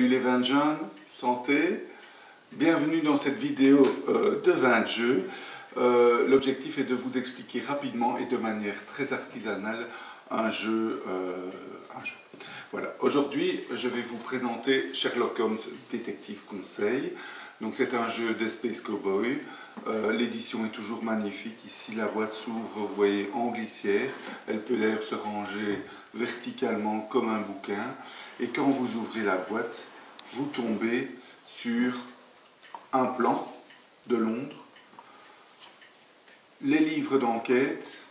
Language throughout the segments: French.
Salut les 20 jeunes, santé, bienvenue dans cette vidéo de 20 jeux. L'objectif est de vous expliquer rapidement et de manière très artisanale un jeu. Voilà. Aujourd'hui, je vais vous présenter Sherlock Holmes Détective Conseil. Donc c'est un jeu d'Space Cowboy. L'édition est toujours magnifique. Ici, la boîte s'ouvre, vous voyez, en glissière. Elle peut d'ailleurs se ranger verticalement comme un bouquin. Et quand vous ouvrez la boîte, vous tombez sur un plan de Londres, les livres d'enquête,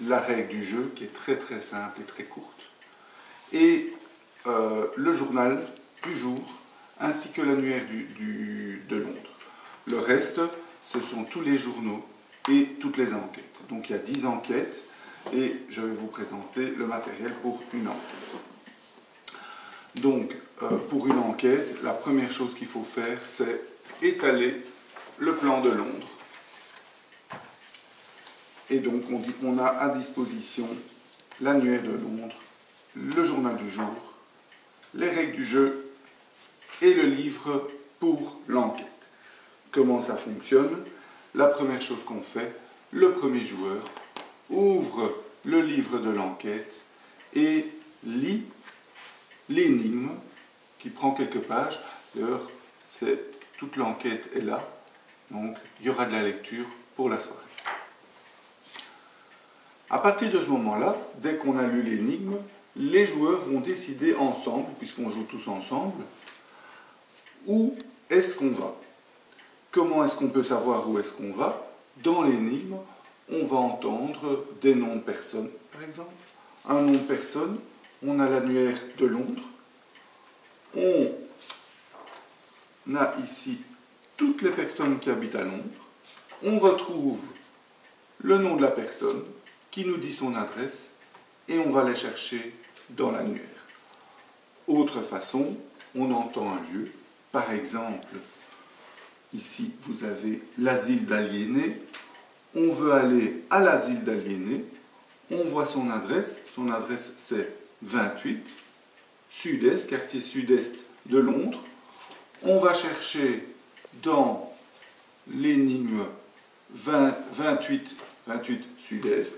la règle du jeu qui est très très simple et très courte, et le journal du jour, ainsi que l'annuaire de Londres. Le reste, ce sont tous les journaux et toutes les enquêtes. Donc il y a 10 enquêtes et je vais vous présenter le matériel pour une enquête. Donc, pour une enquête, la première chose qu'il faut faire, c'est étaler le plan de Londres. Et donc, on a à disposition l'annuaire de Londres, le journal du jour, les règles du jeu et le livre pour l'enquête. Comment ça fonctionne? La première chose qu'on fait, le premier joueur ouvre le livre de l'enquête et lit l'énigme qui prend quelques pages. D'ailleurs, toute l'enquête est là, donc il y aura de la lecture pour la soirée. À partir de ce moment-là, dès qu'on a lu l'énigme, les joueurs vont décider ensemble, puisqu'on joue tous ensemble, où est-ce qu'on va. Comment est-ce qu'on peut savoir où est-ce qu'on va? Dans l'énigme, on va entendre des noms de personnes, par exemple. Un nom de personne, on a l'annuaire de Londres, on a ici toutes les personnes qui habitent à Londres, on retrouve le nom de la personne qui nous dit son adresse et on va les chercher dans l'annuaire. Autre façon, on entend un lieu, par exemple, ici vous avez l'asile d'aliénés, on veut aller à l'asile d'aliénés, on voit son adresse c'est 28, sud-est, quartier sud-est de Londres. On va chercher dans l'énigme 28 sud-est.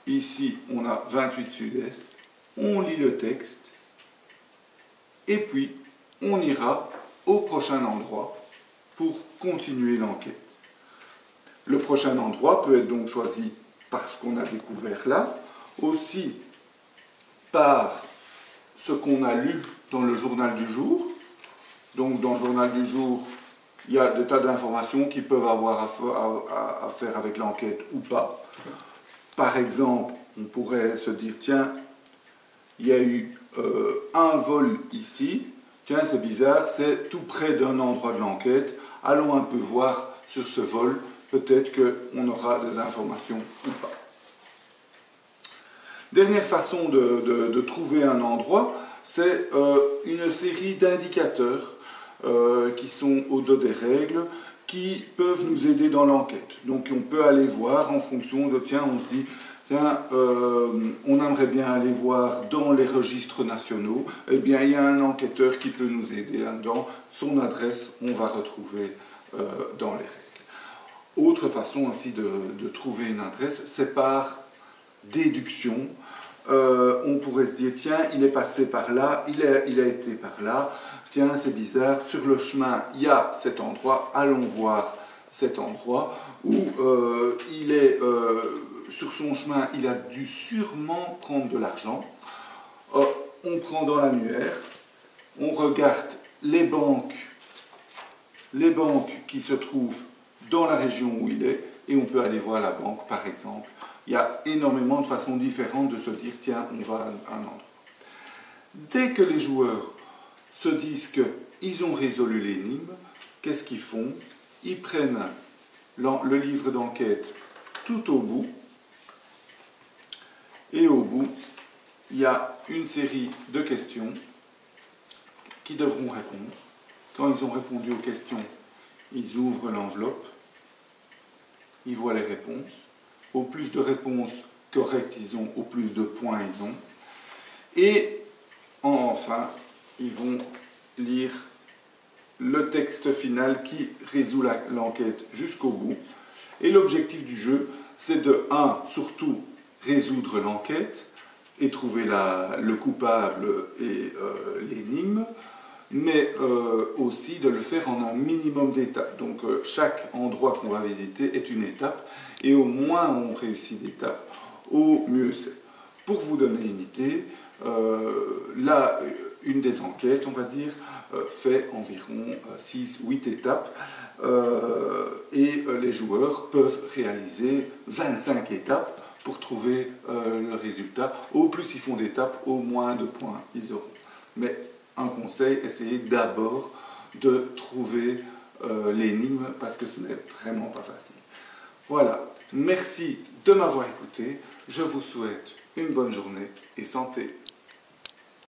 Ici, on a 28 sud-est. On lit le texte. Et puis, on ira au prochain endroit pour continuer l'enquête. Le prochain endroit peut être donc choisi par ce qu'on a découvert là, aussi par ce qu'on a lu dans le journal du jour. Donc dans le journal du jour, il y a des tas d'informations qui peuvent avoir à faire avec l'enquête ou pas. Par exemple, on pourrait se dire, tiens, il y a eu un vol ici, tiens c'est bizarre, c'est tout près d'un endroit de l'enquête, allons un peu voir sur ce vol, peut-être qu'on aura des informations ou pas. Dernière façon de trouver un endroit, c'est une série d'indicateurs qui sont au dos des règles, qui peuvent nous aider dans l'enquête. Donc on peut aller voir en fonction de, tiens, on se dit, tiens, on aimerait bien aller voir dans les registres nationaux, eh bien il y a un enquêteur qui peut nous aider là-dedans, son adresse, on va retrouver dans les règles. Autre façon aussi de trouver une adresse, c'est par déduction. On pourrait se dire, tiens, il est passé par là, il a été par là, tiens, c'est bizarre, sur le chemin, il y a cet endroit, allons voir cet endroit, où sur son chemin, il a dû sûrement prendre de l'argent. On prend dans l'annuaire, on regarde les banques qui se trouvent dans la région où il est, et on peut aller voir la banque, par exemple. Il y a énormément de façons différentes de se dire, tiens, on va à un endroit. Dès que les joueurs se disent qu'ils ont résolu l'énigme, qu'est-ce qu'ils font? Ils prennent le livre d'enquête tout au bout, et au bout, il y a une série de questions qui devront répondre. Quand ils ont répondu aux questions, ils ouvrent l'enveloppe, ils voient les réponses. Au plus de réponses correctes ils ont, au plus de points ils ont. Et enfin, ils vont lire le texte final qui résout l'enquête jusqu'au bout. Et l'objectif du jeu, c'est de, surtout résoudre l'enquête et trouver le coupable et l'énigme, mais aussi de le faire en un minimum d'étapes. Donc chaque endroit qu'on va visiter est une étape, et au moins on réussit d'étapes, au mieux c'est. Pour vous donner une idée, là, une des enquêtes, on va dire, fait environ 6-8 étapes, et les joueurs peuvent réaliser 25 étapes pour trouver le résultat. Au plus ils font d'étapes, au moins de points ils auront. Mais un conseil, essayez d'abord de trouver l'énigme, parce que ce n'est vraiment pas facile. Voilà, merci de m'avoir écouté, je vous souhaite une bonne journée et santé.